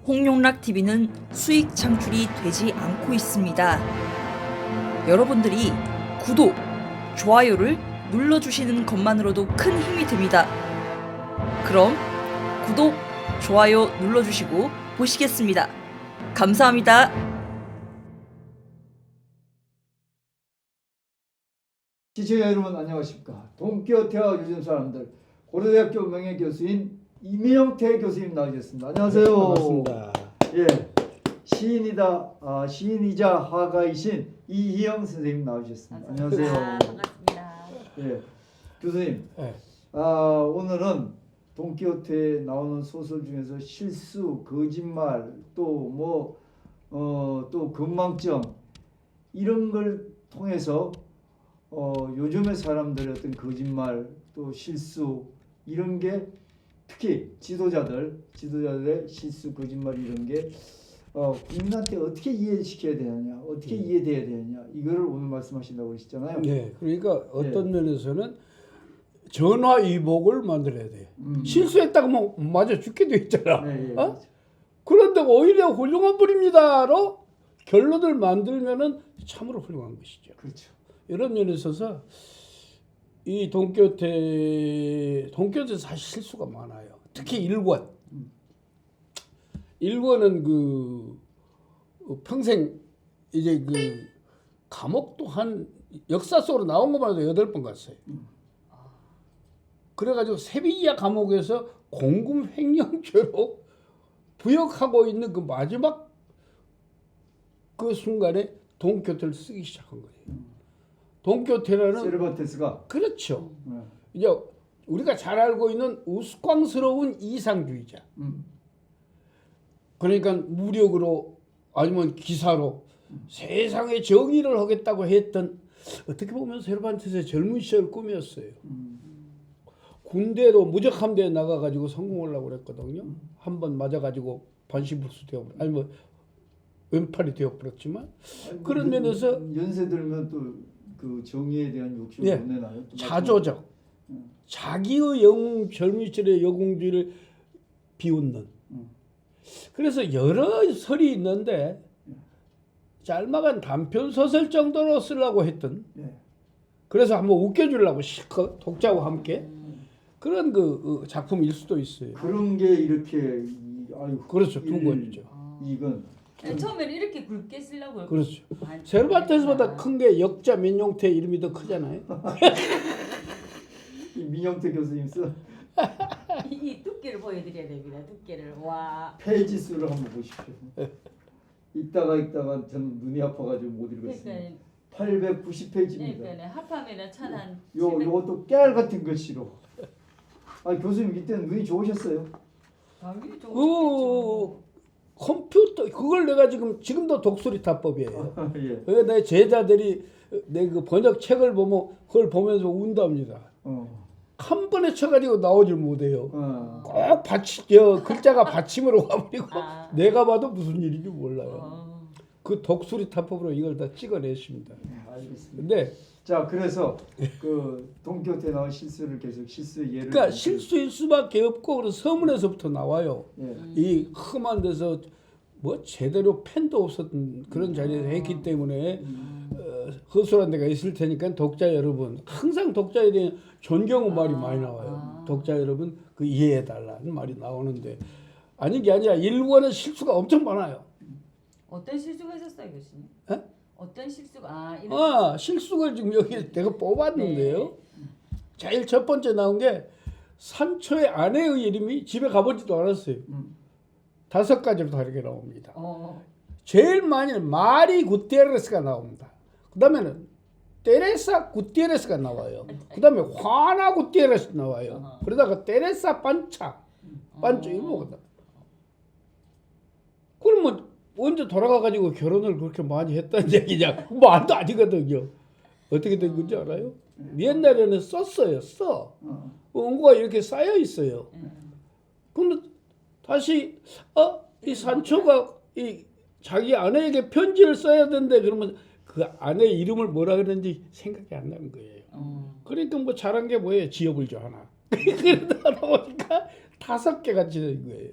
홍용락TV는 수익 창출이 되지 않고 있습니다. 여러분들이 구독, 좋아요를 눌러주시는 것만으로도 큰 힘이 됩니다. 그럼 구독, 좋아요 눌러주시고 보시겠습니다. 감사합니다. 시청자 여러분 안녕하십니까. 동키호테와 요즘 사람들 고려대학교 명예교수인 이민영태 교수님 나오셨습니다. 안녕하세요. 반갑습니다. 예, 시인이자 화가이신 이희영 선생님 나오셨습니다. 안녕하세요. 반갑습니다. 예, 교수님. 네. 오늘은 동키호테에 나오는 소설 중에서 실수, 거짓말, 또 건망증 이런 걸 통해서 요즘의 사람들의 어떤 거짓말 또 실수 이런 게 특히 지도자들의 실수 거짓말 이런 게 국민한테 어떻게 이해시켜야 되느냐 어떻게 이해돼야 되느냐 이거를 오늘 말씀하신다고 그러시잖아요. 네, 그러니까 어떤 면에서는 전화위복을 만들어야 돼. 실수했다고 뭐 맞아 죽게 돼 있잖아. 네, 예, 그런데 오히려 훌륭한 분입니다로 결론을 만들면은 참으로 훌륭한 것이죠. 그렇죠. 이런 면에 있어서 이 동키호테 사실 실수가 많아요. 특히 일권. 일권은 그 평생 이제 그 감옥도 한 역사 속으로 나온 것만 해도 8번 갔어요. 그래가지고 세비야 감옥에서 공금 횡령죄로 부역하고 있는 그 마지막 그 순간에 동키호테를 쓰기 시작한 거예요. 동키호테라는 세르반테스가 그렇죠. 이제 우리가 잘 알고 있는 우스꽝스러운 이상주의자. 그러니까 무력으로 아니면 기사로 세상에 정의를 하겠다고 했던 어떻게 보면 세르반테스의 젊은 시절 꿈이었어요. 군대로 무적함대에 나가가지고 성공하려고 그랬거든요. 한 번 맞아가지고 반시불수 되어버려. 아니 뭐 왼팔이 되어버렸지만 그런 면에서 연세 들면 또 그 정의에 대한 욕심을 예, 못 내나요? 자조적 자기의 영웅 젊은 시절의 영웅주의를 비웃는 그래서 여러 설이 있는데 짤막한 단편 소설 정도로 쓰려고 했던 그래서 한번 웃겨주려고 실컷 독자와 함께 그런 그 작품일 수도 있어요. 그런 게 이렇게 그렇죠. 두 권이죠. 이건 처음에는 이렇게 굵게 쓰려고 그렇죠. 세르반테스보다 큰 게 역자 민용태 이름이 더 크잖아요. 이 민영태 교수님 쓴 이 두께를 보여드려야 됩니다. 두께를 와. 페이지 수를 한번 보십시오. 읽다가 저는 눈이 아파가지고 못 읽었습니다. 890페이지입니다. 그러니까 합하면은 천한. 요것도 깨알 같은 글씨로. 교수님 이때는 눈이 좋으셨어요? 당연히 좋으시겠죠. 컴퓨터 그걸 내가 지금도 독수리 타법이에요. 예. 그래서 내 제자들이 내 그 번역 책을 보면 그걸 보면서 운답니다. 한 번에 쳐가지고 나오질 못해요. 꼭 글자가 받침으로 가버리고 내가 봐도 무슨 일인지 몰라요. 그 독수리 타법으로 이걸 다 찍어냈습니다. 알겠습니다. 근데 자 그래서 그 동키호테에 나온 실수를 계속 실수의 예를. 그러니까 실수일 수밖에 없고 그래서 서문에서부터 나와요. 이 험한 데서 뭐 제대로 펜도 없었던 그런 자리에서 했기 때문에 허술한 데가 있을 테니까 독자 여러분 항상 독자에 대한 존경의 말이 많이 나와요. 독자 여러분 그 이해해 달라는 말이 나오는데 아닌 게 아니라 일본은 실수가 엄청 많아요. 어떤 실수가 있었어요, 교수님? 에? 어떤 실수가? 이런 실수를 지금 여기 내가 뽑았는데요. 제일 첫 번째 나온 게 산초의 아내의 이름이 집에 가보지도 않았어요. 5가지로 다르게 나옵니다. 제일 많이 마리 구테레스가 나옵니다. 그 다음에는 테레사 구테레스가 나와요. 그 다음에 화나 구테레스 나와요. 그러다가 테레사 반차 이거 뭐거든. 그러면 언제 돌아가가지고 결혼을 그렇게 많이 했다는 얘기냐? 말도 아니거든요. 어떻게 된 건지 알아요? 옛날에는 썼어요. 원고가 이렇게 쌓여 있어요. 근데 다시 이 산초가 이 자기 아내에게 편지를 써야 되는데 그러면 그 아내 이름을 뭐라 그랬는지 생각이 안 나는 거예요. 그러니까 뭐 잘한 게 뭐예요? 지어불죠 하나. 그러다 보니까 5개가 지어진 거예요.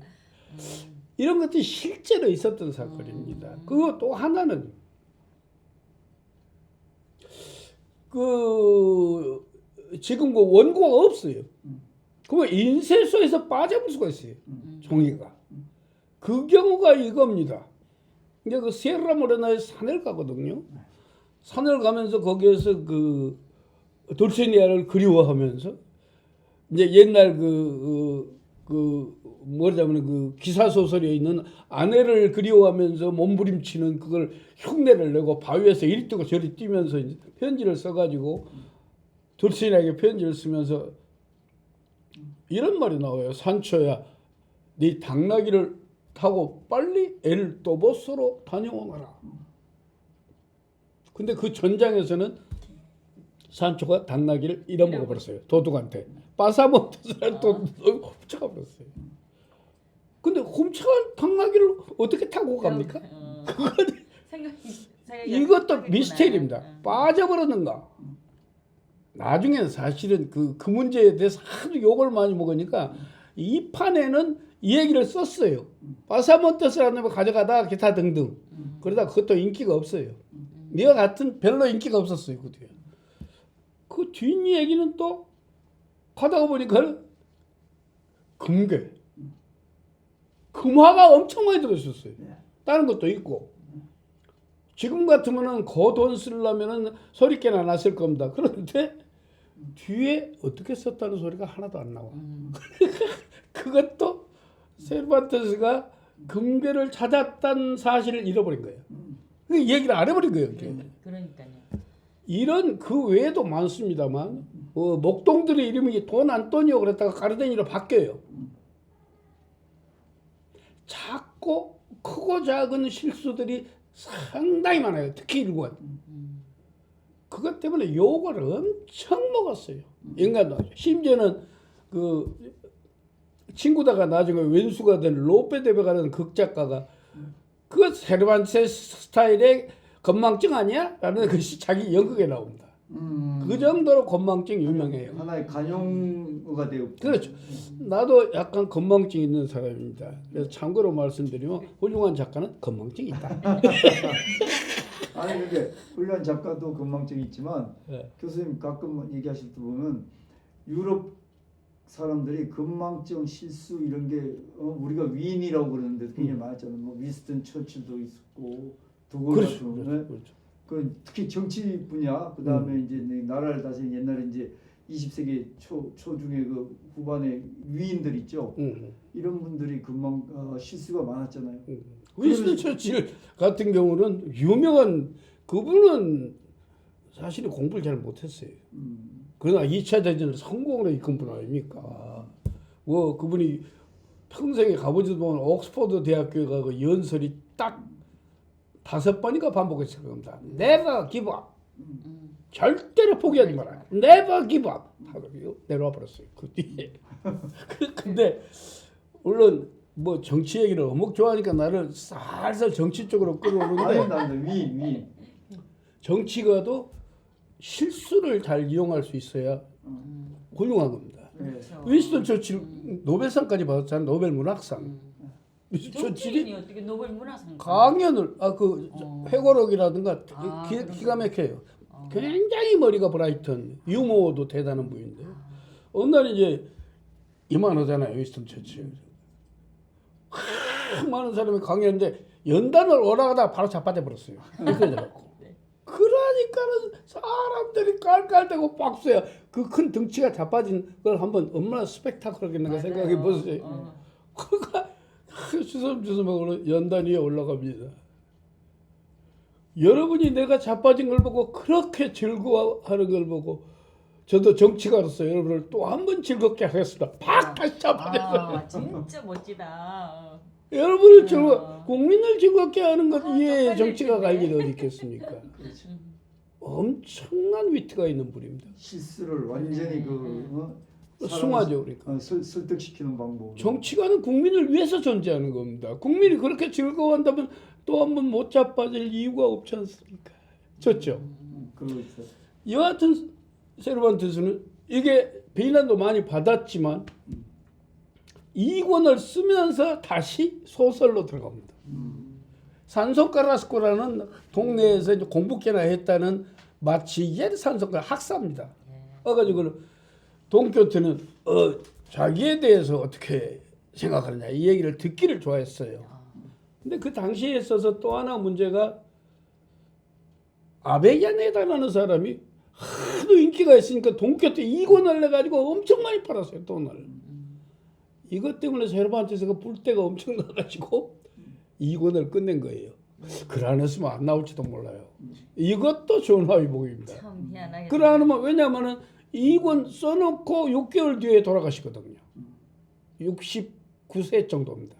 이런 것들이 실제로 있었던 사건입니다. 그리고 또 하나는 그 지금 그 원고가 없어요. 그러면 인쇄소에서 빠져볼 수가 있어요. 종이가. 그 경우가 이겁니다. 이제 그 세르라모레나에 산을 가거든요. 산을 가면서 거기에서 그 돌체니아를 그리워하면서 이제 옛날 뭐냐면 그 기사 소설에 있는 아내를 그리워하면서 몸부림치는 그걸 흉내를 내고 바위에서 이리 뛰고 저리 뛰면서 이제 편지를 써가지고 돌체니아에게 편지를 쓰면서 이런 말이 나와요. 산초야, 네 당나귀를 타고 빨리 엘도보스로 다녀오너라. 근데 그 전장에서는 산초가 당나귀를 잃어먹어 버렸어요. 도둑한테. 빠사몬테스를 또 훔쳐가 버렸어요. 근데 훔쳐간 당나귀를 어떻게 타고 갑니까? 이것도 미스테리입니다. 빠져버렸는가? 나중에는 사실은 그 문제에 대해서 하도 욕을 많이 먹으니까 이 판에는 이 얘기를 썼어요. 빠사몬테스라는 걸 가져가다 기타 등등. 그러다 그것도 인기가 없어요. 네가 같은 별로 인기가 없었어요. 그 뒤에. 그 뒷얘기는 또 하다가 보니까 금괴. 금화가 엄청 많이 들어있었어요. 다른 것도 있고. 지금 같으면은 그 돈 쓰려면은 소리깨나 났을 겁니다. 그런데 뒤에 어떻게 썼다는 소리가 하나도 안 나와. 그것도 세르반테스가 금괴를 찾았다는 사실을 잃어버린 거예요. 그 얘기를 안 해버린 거예요. 그러니까요. 이런 그 외에도 많습니다만 목동들의 이름이 돈 안토니오 그랬다가 가르데니로 바뀌어요. 작고 크고 작은 실수들이 상당히 많아요. 특히 일본. 그것 때문에 욕을 엄청 먹었어요. 인간도. 심지어는 그 친구다가 나중에 왼수가 된 로페데베가라는 극작가가 그 세르반테스 스타일의 건망증 아니야? 라는 것이 자기 연극에 나옵니다. 그 정도로 건망증이 유명해요. 하나의 간용어가 되어. 그렇죠. 나도 약간 건망증 있는 사람입니다. 그래서 참고로 말씀드리면 훌륭한 작가는 건망증이 있다. 아니 근데 훌륭한 작가도 건망증이 있지만 네. 교수님 가끔 얘기하실 때 보면 유럽 사람들이 건망증, 실수 이런 게 우리가 위인이라고 그러는데 굉장히 많았잖아요. 뭐 위스턴 처칠도 있었고 도골 그렇죠. 같은 그렇죠. 그렇죠. 그 특히 정치 분야 그다음에 이제 나라를 다스린 옛날에 이제 20세기 초중에 그 후반에 위인들 있죠. 이런 분들이 실수가 많았잖아요. 윈스턴 처칠 같은 경우는 유명한 그분은 사실 공부를 잘 못했어요. 그러나 2차 대전을 성공으로 이끈 분 아닙니까? 뭐 그분이 평생에 가보지도 못한 옥스퍼드 대학교에 가고 연설이 딱 5번인가 반복했을 겁니다. Never give up. 절대로 포기하지 마라. Never give up. 하고 내려와 버렸어요. 그 뒤에. 근데 물론 뭐 정치 얘기를 어묵 좋아하니까 나를 살살 정치 쪽으로 끌어오는데 아니 위인. 정치가도 실수를 잘 이용할 수 있어야 훌륭한 겁니다. 그렇죠. 윈스턴 처칠 노벨상까지 받았잖아요. 노벨 문학상. 윈스턴 처칠이 어떻게 노벨 문학상 강연을 회고록이라든가 그렇구나. 기가 막혀요. 굉장히 머리가 브라이튼, 유머도 대단한 분인데 어느 날 이제 이만하잖아요. 윈스턴 처칠. 많은 사람이 강연인데 연단을 올라가다가 바로 자빠져 버렸어요. 그래갖고. 그러니까는 사람들이 깔깔대고 박수야. 그 큰 덩치가 자빠진 걸 한번 얼마나 스펙타클하겠는가 생각해 보세요. 그러니까 주섬주섬하고 연단 위에 올라갑니다. 여러분이 내가 자빠진 걸 보고 그렇게 즐거워하는 걸 보고 저도 정치가로서 여러분을 또 한 번 즐겁게 하겠습니다. 팍 다시 자빠졌어요. 진짜 멋지다. 여러분을 국민을 즐겁게 하는 것 이외에 정치가 갈 일이 어디 있겠습니까? 그렇죠. 엄청난 위트가 있는 분입니다. 실수를 완전히 숭하죠, 그러니까. 설득시키는 방법. 정치가는 국민을 위해서 존재하는 겁니다. 국민이 그렇게 즐거워한다면 또 한 번 못 자빠질 이유가 없지 않습니까? 좋죠. 그렇죠. 여하튼 세르반테스는 이게 비난도 많이 받았지만 이권을 쓰면서 다시 소설로 들어갑니다. 산소가라스코라는 동네에서 이제 공부께나 했다는 마치 옛 산소가 학사입니다. 그래가지고 동교태는 자기에 대해서 어떻게 생각하느냐 이 얘기를 듣기를 좋아했어요. 근데 그 당시에 있어서 또 하나 문제가 아베야네다라는 사람이 하도 인기가 있으니까 동교태 2권을 내가지고 엄청 많이 팔았어요. 돈을. 이것 때문에 세르반테스가 뿔 때가 엄청 나가지고 2권을 끝낸 거예요. 글 안 했으면 안 나올지도 몰라요. 이것도 전화위복입니다. 참 희한하게. 글 안 하면 왜냐하면 2권 써놓고 6개월 뒤에 돌아가시거든요. 69세 정도입니다.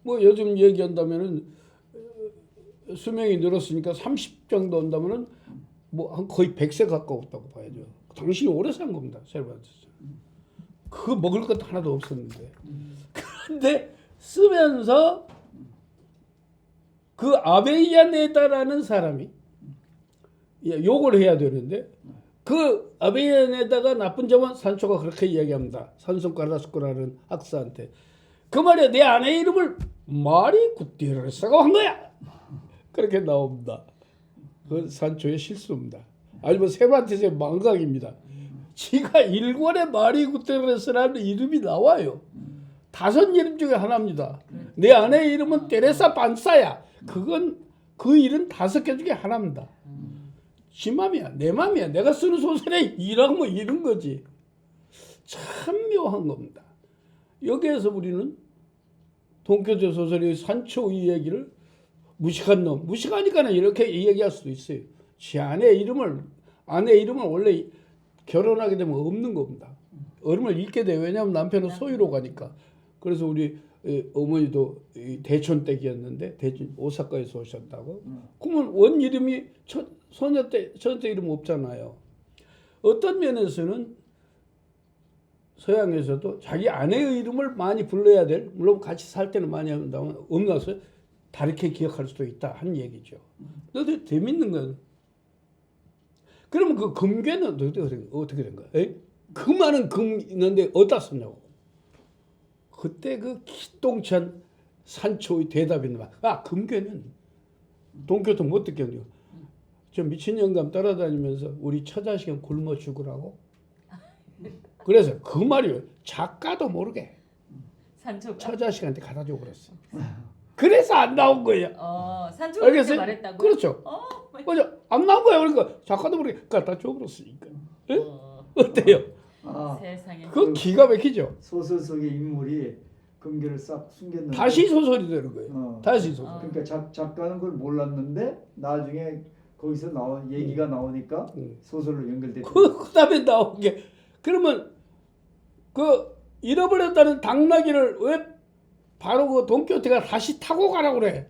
뭐 요즘 얘기한다면은 수명이 늘었으니까 30 정도 온다면은 뭐 한 거의 100세 가까웠다고 봐야죠. 당신이 오래 산 겁니다. 세르반테스. 그 먹을 것도 하나도 없었는데. 그런데 쓰면서 그 아베야네다라는 사람이 욕을 해야 되는데 그 아베야네다가 나쁜 점은 산초가 그렇게 이야기합니다. 산소가라스코라는 학사한테 그 말에 내 아내 이름을 마리 구티에레스라고 한 거야. 그렇게 나옵니다. 그 산초의 실수입니다. 아니면 세반테스의 망각입니다. 지가 일권에 마리 구테레스라는 이름이 나와요. 5 이름 중에 하나입니다. 내 아내 이름은 테레사 반사야. 그건 그 일은 5개 중에 하나입니다. 지 맘이야, 내 맘이야. 내가 쓰는 소설에 이라고 뭐 이런 거지. 참 묘한 겁니다. 여기에서 우리는 동교태 소설의 산초 이 얘기를 무식한 놈, 무식하니까는 이렇게 얘기할 수도 있어요. 지 아내 이름을 원래 결혼하게 되면 없는 겁니다. 이름을 잃게 돼요. 왜냐하면 남편은 소유로 가니까. 그래서 우리 어머니도 대촌댁이었는데 대촌 오사카에서 오셨다고. 그러면 원 이름이 처녀 때 이름 없잖아요. 어떤 면에서는 서양에서도 자기 아내의 이름을 많이 불러야 될, 물론 같이 살 때는 많이 한다면 없나서 다르게 기억할 수도 있다 한 얘기죠. 근데 재밌는 건 그러면 그 금괴는 어떻게 된 거야? 그 많은 금 있는데 어디다 썼냐고. 그때 그 기똥찬 산초의 대답이 있는 거야. 금괴는 동교도 못 듣겠네요. 저 미친 영감 따라다니면서 우리 처자식은 굶어 죽으라고. 그래서 그 말이 작가도 모르게 산초가. 처자식한테 갖다 주고 그랬어. 그래서 안 나온 거예요. 산초가 그렇게 말했다고. 그렇죠. 맞아. 안 나온 거야. 그러니까 작가도 모르게 갖다 줘 버렸으니까. 어때요? 세상에. 그 기가 막히죠. 소설 속의 인물이 금괴를 싹 숨겼는데 다시 소설이 되는 거예요. 다시 소설. 그러니까 작가는 그걸 몰랐는데 나중에 거기서 얘기가 나오니까 소설로 연결됐다. 그다음에 나온 게 그러면 그 잃어버렸다는 당나귀를 왜 바로 그 돈키호테가 다시 타고 가라고 그래.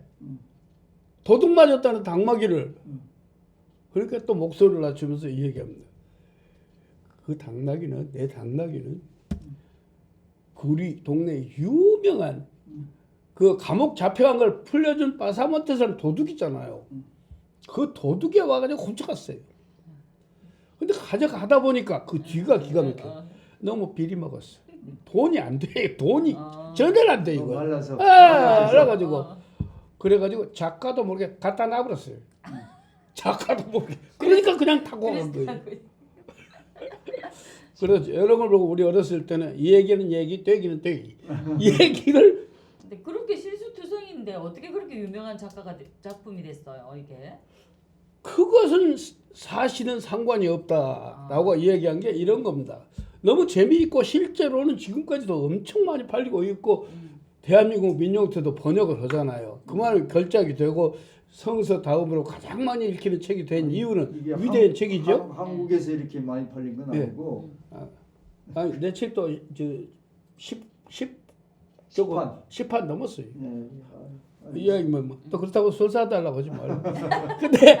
도둑 맞았다는 당나귀를. 그러니까 또 목소리를 낮추면서 이 얘기합니다. 그 당나귀는 내 당나귀는 우리 동네 유명한 그 감옥 잡혀간 걸 풀려준 파사몬테사는 도둑이잖아요. 그 도둑이 와가지고 훔쳐갔어요. 근데 가져가다 보니까 그 뒤가 기가 막혀. 너무 비리 먹었어. 돈이 안 돼. 돈이 전혀 안 돼 이거. 말라서. 그래가지고 그래가지고 작가도 모르게 갖다 놔버렸어요. 작가도 모르게. 그러니까 그냥 타고 간 거예요. 그래서 이런 걸 보고 우리 어렸을 때는 이 얘기는 얘기, 되기는 되기. 이 얘기를. 근데 그렇게 실수투성인데 어떻게 그렇게 유명한 작품이 됐어요 이게? 그것은 사실은 상관이 없다라고 이야기한 게 이런 겁니다. 너무 재미있고 실제로는 지금까지도 엄청 많이 팔리고 있고 대한민국 민영태도 번역을 하잖아요. 그 말이 결작이 되고 성서 다음으로 가장 많이 읽히는 책이 된 이유는 위대한 책이죠. 한국에서 이렇게 많이 팔린 건 아니고. 아니, 내 책도 10판 넘었어요. 이야기면 또 그렇다고 술 사달라고 하지 말고. 근데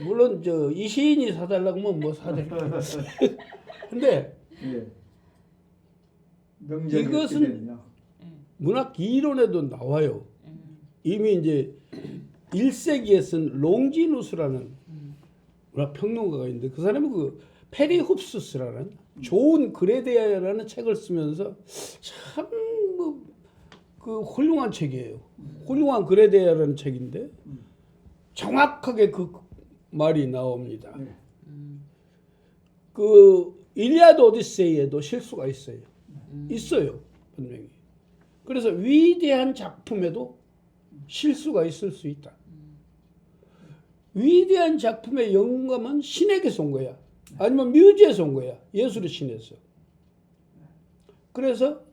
물론 이 시인이 사달라고 하면 뭐 사드릴게요. 근데 이것은 문학 이론에도 나와요. 이미 이제 1세기에 쓴 롱지누스라는 문학 평론가가 있는데 그 사람이 그 페리 흡스스라는 좋은 그레데아라는 책을 쓰면서 참 그 훌륭한 책이에요. 훌륭한 그레데아라는 책인데 정확하게 그 말이 나옵니다. 네. 그 일리아드 오디세이에도 실수가 있어요. 있어요, 분명히. 그래서 위대한 작품에도 실수가 있을 수 있다. 위대한 작품의 영감은 신에게서 온 거야. 아니면 뮤지에서 온 거야. 예술의 신에서. 그래서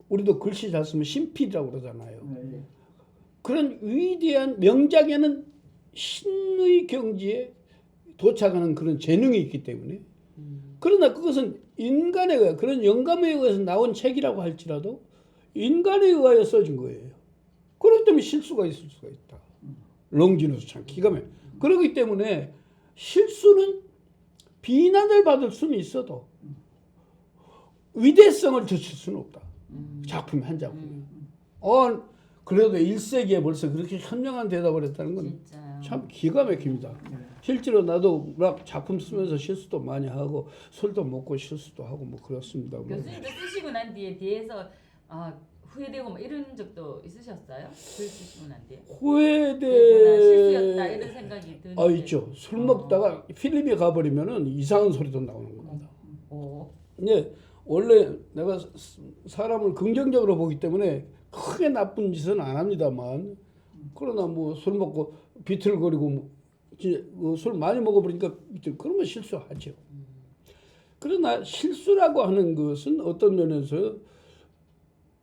우리도 글씨 잘 쓰면 신필이라고 그러잖아요. 네. 그런 위대한 명작에는 신의 경지에 도착하는 그런 재능이 있기 때문에 그러나 그것은 인간에 의해 그런 영감에 의해서 나온 책이라고 할지라도 인간에 의하여 써진 거예요. 그렇기 때문에 실수가 있을 수가 있다. 롱지누스 참 기가 막혀. 그렇기 때문에 실수는 비난을 받을 수는 있어도 위대성을 제칠 수는 없다. 작품 한 작품이. 그래도 1세기에 벌써 그렇게 현명한 대답을 했다는 건 참 기가 막힙니다. 실제로 나도 막 작품 쓰면서 실수도 많이 하고 술도 먹고 실수도 하고 뭐 그렇습니다. 교수님도 쓰시고 난 뒤에서 후회되고 뭐 이런 적도 있으셨어요? 글 쓰시고 난 뒤에? 실수였다 이런 생각이 드는데. 있죠. 술 먹다가 필름이 가버리면은 이상한 소리도 나오는 겁니다. 네, 원래 내가 사람을 긍정적으로 보기 때문에 크게 나쁜 짓은 안 합니다만 그러나 뭐 술 먹고 비틀거리고 술 많이 먹어버리니까 그러면 실수하죠. 그러나 실수라고 하는 것은 어떤 면에서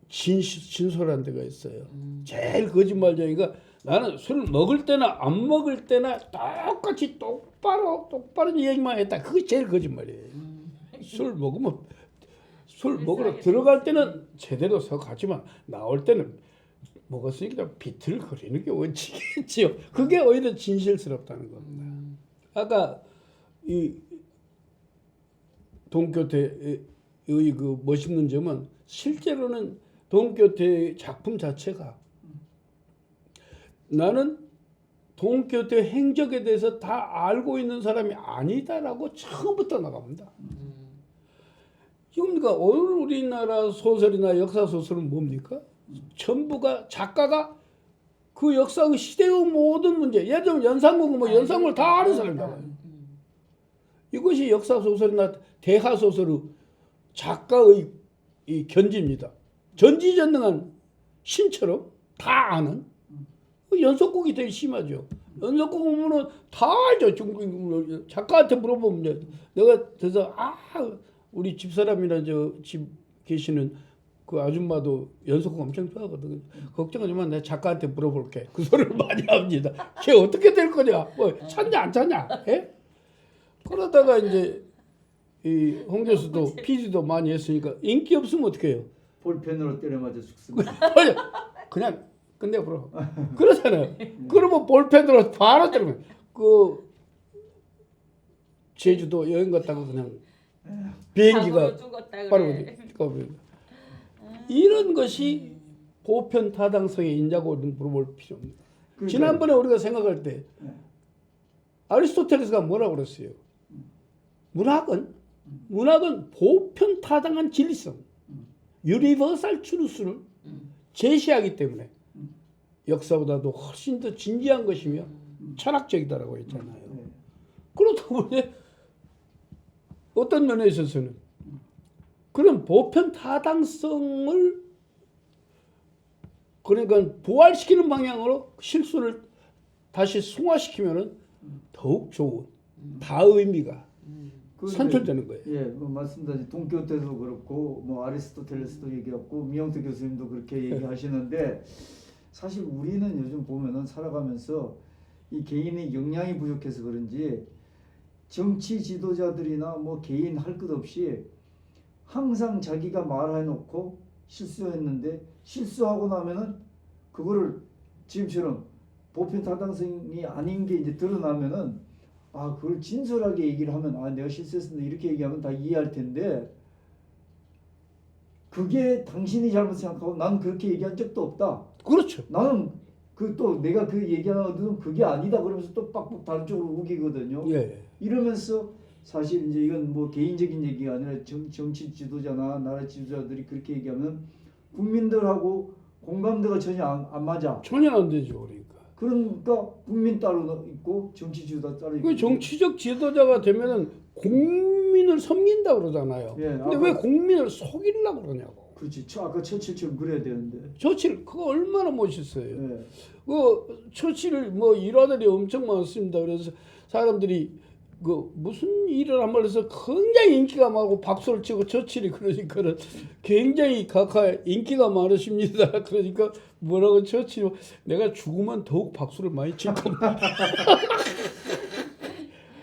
진솔한 데가 있어요. 제일 거짓말쟁이가 나는 술 먹을 때나 안 먹을 때나 똑같이 똑바로 얘기만 했다. 그게 제일 거짓말이에요. 술 먹으러 들어갈 때는 제대로 서 가지만 나올 때는 먹었으니까 비틀거리는 게 원칙이지요. 그게 오히려 진실스럽다는 겁니다. 아까 이 동교태의 그 멋있는 점은 실제로는 동교태의 작품 자체가 나는 동교태 행적에 대해서 다 알고 있는 사람이 아니다라고 처음부터 나갑니다. 지금 그러니까 오늘 우리나라 소설이나 역사 소설은 뭡니까? 전부가 작가가 그 역사의 시대의 모든 문제, 예를 들면 연산군 뭐 연산군을 다 아는 사람이 나와요. 이것이 역사 소설이나 대하 소설의 작가의 이 견지입니다. 전지전능한 신처럼 다 아는 연속곡이 되게 심하죠. 연속곡 보면은 다 알죠. 중국 작가한테 물어보면 내가 그래서 우리 집사람이나 집 계시는 그 아줌마도 연속곡 엄청 좋아하거든. 걱정하지 마. 내가 작가한테 물어볼게. 그 소리를 많이 합니다. 걔 어떻게 될 거냐? 뭐 찾냐 안 찾냐? 예? 그러다가 이제 이 홍 교수도 PD도 많이 했으니까 인기 없으면 어떻게 해요? 볼펜으로 때려 맞아 죽습니다. 그냥 끝내버려. 그러잖아요. 그러면 볼펜으로 바로 때리면 그 제주도 여행 갔다가 그냥 비행기가 바로 가버립니다. 이런 것이 보편 타당성의 인자고 물어볼 필요입니다. 지난번에 우리가 생각할 때 아리스토텔레스가 뭐라고 그랬어요? 문학은 보편 타당한 진리성, 유니버설 트루스를 제시하기 때문에 역사보다도 훨씬 더 진지한 것이며 철학적이다라고 했잖아요. 그렇다 보니 어떤 면에 있어서는 그런 보편 타당성을 그러니까 부활시키는 방향으로 실수를 다시 승화시키면은 더욱 좋은 다의미가 선출되는 거예요. 예, 맞습니다. 동교태도 그렇고 뭐 아리스토텔레스도 얘기했고 미영태 교수님도 그렇게 얘기하시는데 사실 우리는 요즘 보면은 살아가면서 이 개인의 역량이 부족해서 그런지 정치 지도자들이나 뭐 개인 할 것 없이 항상 자기가 말해놓고 실수했는데 실수하고 나면은 그거를 지금처럼 보편 타당성이 아닌 게 이제 드러나면은 그걸 진솔하게 얘기를 하면 내가 실수했습니다 이렇게 얘기하면 다 이해할 텐데 그게 당신이 잘못 생각하고 난 그렇게 얘기한 적도 없다. 그렇죠. 나는 또 내가 그 얘기하는 그게 아니다 그러면서 또 빡빡 다른 쪽으로 우기거든요. 예. 이러면서 사실 이제 이건 뭐 개인적인 얘기가 아니라 정치 지도자나 나라 지도자들이 그렇게 얘기하면 국민들하고 공감대가 전혀 안 맞아. 전혀 안 되죠, 그러니까. 그러니까 국민 따로 있고 정치 지도자 따로 있고. 그 정치적 지도자가 되면은 국민을 섬긴다 그러잖아요. 예, 근데 왜 국민을 속이려고 그러냐고. 그렇지. 아까 처칠처럼 그래야 되는데. 처칠 그거 얼마나 멋있어요. 예. 그 처칠 뭐 일화들이 엄청 많습니다. 그래서 사람들이 그 무슨 일을 한번 해서 굉장히 인기가 많고 박수를 치고 처칠이 그러니까는 굉장히 각하의 인기가 많으십니다. 그러니까 뭐라고 처칠이 내가 죽으면 더욱 박수를 많이 칠 겁니다.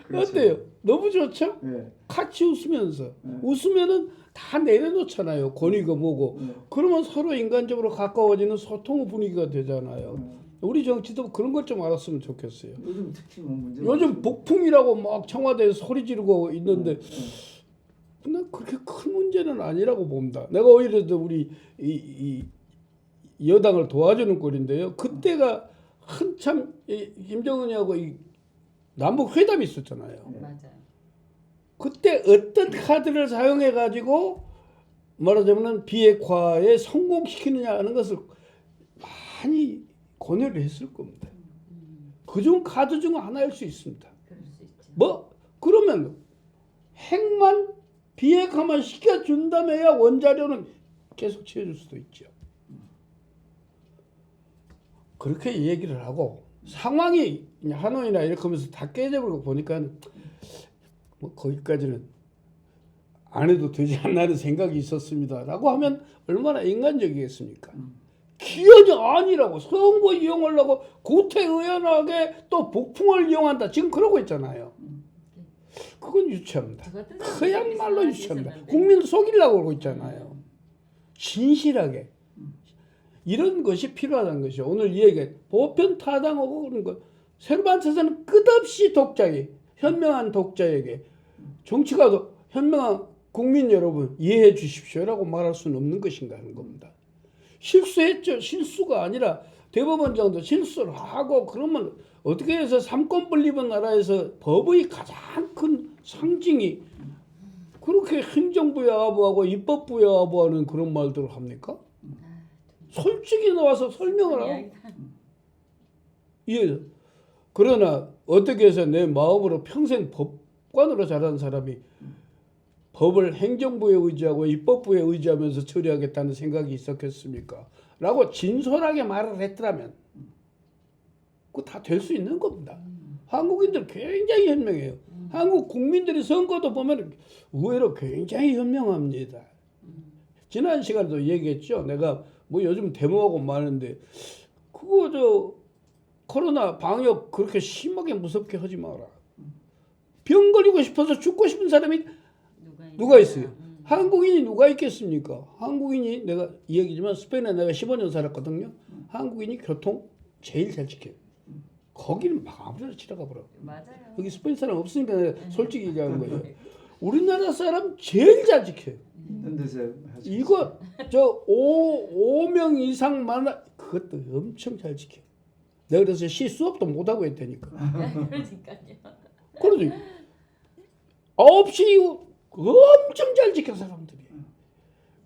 그렇죠. 어때요? 너무 좋죠? 예. 같이 웃으면서 웃으면은 다 내려놓잖아요. 권위가 뭐고. 그러면 서로 인간적으로 가까워지는 소통의 분위기가 되잖아요. 우리 정치도 그런 걸 좀 알았으면 좋겠어요. 요즘 특히 뭐 문제. 요즘 복풍이라고 막 청와대에서 소리 지르고 있는데 난 그렇게 큰 문제는 아니라고 봅니다. 내가 오히려 더 우리 이 여당을 도와주는 꼴인데요. 그때가 한참 김정은이하고 이 남북 회담이 있었잖아요. 맞아요. 그때 어떤 카드를 사용해 가지고 말하자면 비핵화에 성공시키느냐 하는 것을 많이 고뇌를 했을 겁니다. 그중 카드 중 하나일 수 있습니다. 그럴 수 있죠. 뭐 그러면 핵만 비핵화만 시켜준다며야 원자료는 계속 채워줄 수도 있죠. 그렇게 얘기를 하고 상황이 하노이나 이렇게 하면서 다 깨져버리고 보니까 뭐 거기까지는 안 해도 되지 않나는 생각이 있었습니다라고 하면 얼마나 인간적이겠습니까? 기어이 아니라고 선거 이용하려고 구태의연하게 또 복풍을 이용한다 지금 그러고 있잖아요. 그건 유치합니다. 그야말로 유치합니다. 국민을 속이려고 그러고 있잖아요. 진실하게 이런 것이 필요하다는 것이죠. 오늘 이 얘기 보편 타당하고 그런 거 세르반테스는 끝없이 독자에 현명한 독자에게 정치가도 현명한 국민 여러분 이해해 주십시오라고 말할 수는 없는 것인가 하는 겁니다. 실수했죠. 실수가 아니라 대법원장도 실수를 하고 그러면 어떻게 해서 삼권 분립은 나라에서 법의 가장 큰 상징이 그렇게 행정부에 아부하고 입법부에 아부하는 그런 말들을 합니까? 솔직히 나와서 설명을 하고 예. 그러나 어떻게 해서 내 마음으로 평생 법관으로 자란 사람이 법을 행정부에 의지하고 입법부에 의지하면서 처리하겠다는 생각이 있었겠습니까? 라고 진솔하게 말을 했더라면 그거 다 될 수 있는 겁니다. 한국인들 굉장히 현명해요. 한국 국민들이 선거도 보면 의외로 굉장히 현명합니다. 지난 시간에도 얘기했죠. 내가 뭐 요즘 데모하고 많은데 그거 저 코로나 방역 그렇게 심하게 무섭게 하지 마라. 병 걸리고 싶어서 죽고 싶은 사람이 누가 있어요? 한국인이 누가 있겠습니까? 한국인이 내가 이 얘기지만 스페인에 내가 15년 살았거든요. 한국인이 교통 제일 잘 지켜요. 거기는 막 아무데나 지나가 버려. 맞아요. 여기 스페인 사람 없으니까 내가 솔직히 얘기하는 거예요. 우리나라 사람 제일 잘 지켜요. 있는 데서 이거 저 5명 이상 많아 그것도 엄청 잘 지켜. 내가 그래서 시 수업도 못 하고 했다니까. 그러니까요. 그러지. 9시 이후 엄청 잘 지켜 사람들이.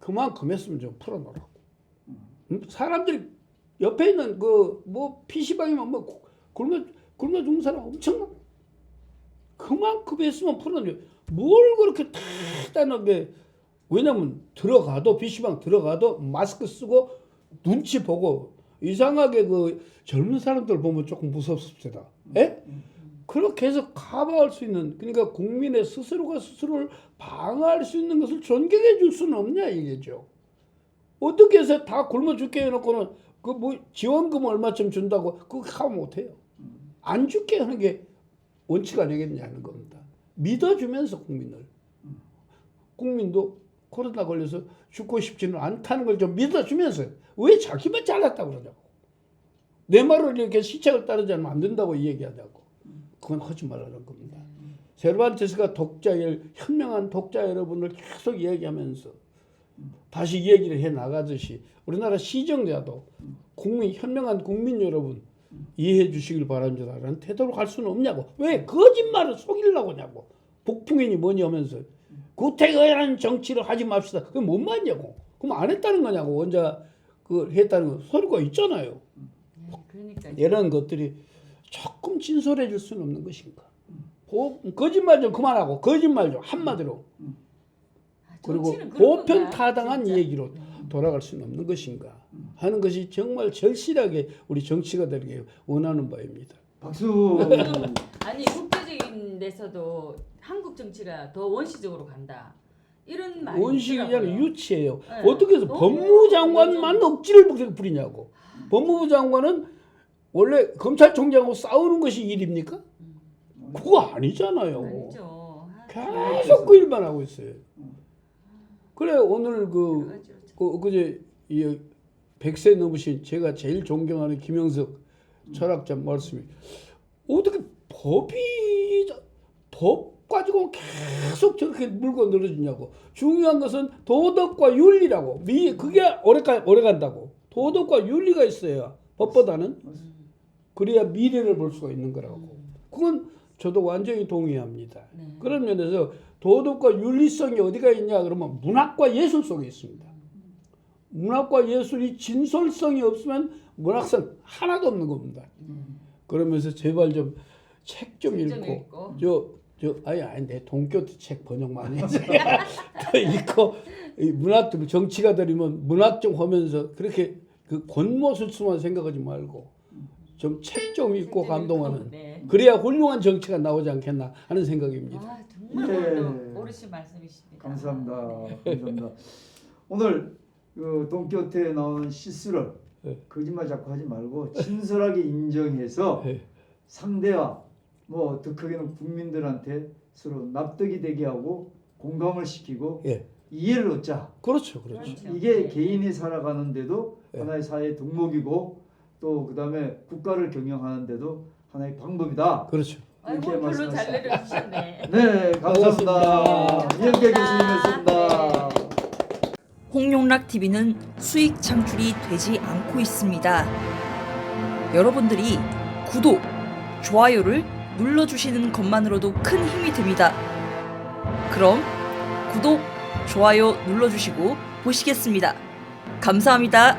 그만큼 했으면 좀 풀어놓으라고. 사람들이 옆에 있는 그 뭐 PC방이면 뭐 굶어 죽는 사람 엄청 많아. 그만큼 했으면 풀어놓으. 뭘 그렇게 대단하게 왜냐면 들어가도 PC방 들어가도 마스크 쓰고 눈치 보고 이상하게 그 젊은 사람들 보면 조금 무섭습니다. 예? 그렇게 해서 커버할 수 있는 그러니까 국민의 스스로가 스스로를 방어할 수 있는 것을 존경해 줄 수는 없냐 이게죠. 어떻게 해서 다 굶어 죽게 해놓고는 그 뭐 지원금 얼마쯤 준다고 그거 하면 못해요. 안 죽게 하는 게 원칙 아니겠냐는 겁니다. 믿어주면서 국민도 코로나 걸려서 죽고 싶지는 않다는 걸 좀 믿어주면서 왜 자기만 잘났다고 그러냐고. 내 말을 이렇게 시책을 따르지 않으면 안 된다고 얘기하자고. 그건 하지 말라는 겁니다. 세르반테스가 현명한 독자 여러분을 계속 얘기하면서 다시 얘기를 해 나가듯이 우리나라 시정자도 현명한 국민 여러분 이해해 주시길 바랍니다라는 태도로 갈 수는 없냐고. 왜 거짓말을 속이려고 하냐고. 북풍인이 뭐냐 하면서 구태의한 정치를 하지 맙시다. 그게 뭔 말이냐고. 그럼 안 했다는 거냐고. 원자 그 했다는 거 소리가 있잖아요. 그러니까 이런 것들이 조금 진솔해질 수는 없는 것인가. 거짓말 좀 그만하고 거짓말 좀 한마디로. 그리고 정치는 그런 보편 건가, 타당한 진짜? 얘기로 돌아갈 수는 없는 것인가 하는 것이 정말 절실하게 우리 정치가들에게 원하는 바입니다. 박수. 아니 국제적인 데서도 한국 정치가 더 원시적으로 간다. 이런 말이 원식이 아니라 있더라고요. 유치해요. 네. 어떻게 해서 너무 법무장관만 요즘- 억지를 부리냐고. 법무부 장관은 원래 검찰총장하고 싸우는 것이 일입니까? 그거 아니잖아요. 아니죠. 계속 그 일만 하고 있어요. 그래 오늘 그제 이 100세 넘으신 제가 제일 존경하는 김영석 철학자 말씀이 어떻게 법 가지고 계속 저렇게 물고 늘어지냐고. 중요한 것은 도덕과 윤리라고. 그게 오래 간다고. 도덕과 윤리가 있어야 법보다는 그래야 미래를 볼 수가 있는 거라고. 그건 저도 완전히 동의합니다. 네. 그런 면에서 도덕과 윤리성이 어디가 있냐 그러면 문학과 예술 속에 있습니다. 문학과 예술이 진솔성이 없으면 문학성 하나도 없는 겁니다. 그러면서 제발 좀 책 좀 읽고 아니 내 동교도 책 번역 많이 해서 또 읽고 이 문학들 정치가들이면 문학 좀 하면서 그렇게 그 곤모술수만 생각하지 말고 좀 책 좀 읽고 감동하는 네. 그래야 훌륭한 정치가 나오지 않겠나 하는 생각입니다. 아, 정말 네. 옳으신 말씀이십니다. 감사합니다. 감사합니다. 오늘 그 돈키호테에 나오는 실수를 거짓말 자꾸 하지 말고 진솔하게 인정해서 네. 상대와 뭐 더 크게는 국민들한테 서로 납득이 되게 하고 공감을 시키고 예. 이해를 얻자. 그렇죠. 그렇죠. 이게 네. 개인이 살아가는데도 네. 하나의 사회의 덕목이고 또 그다음에 국가를 경영하는데도 하나의 방법이다. 그렇죠. 아이고 이렇게 별로 잘 말씀하시죠. 내려주셨네. 네, 감사합니다. 고맙습니다. 이영태 교수님이었습니다. 홍용락 TV는 수익 창출이 되지 않고 있습니다. 여러분들이 구독, 좋아요를 눌러주시는 것만으로도 큰 힘이 됩니다. 그럼 구독, 좋아요 눌러주시고 보시겠습니다. 감사합니다.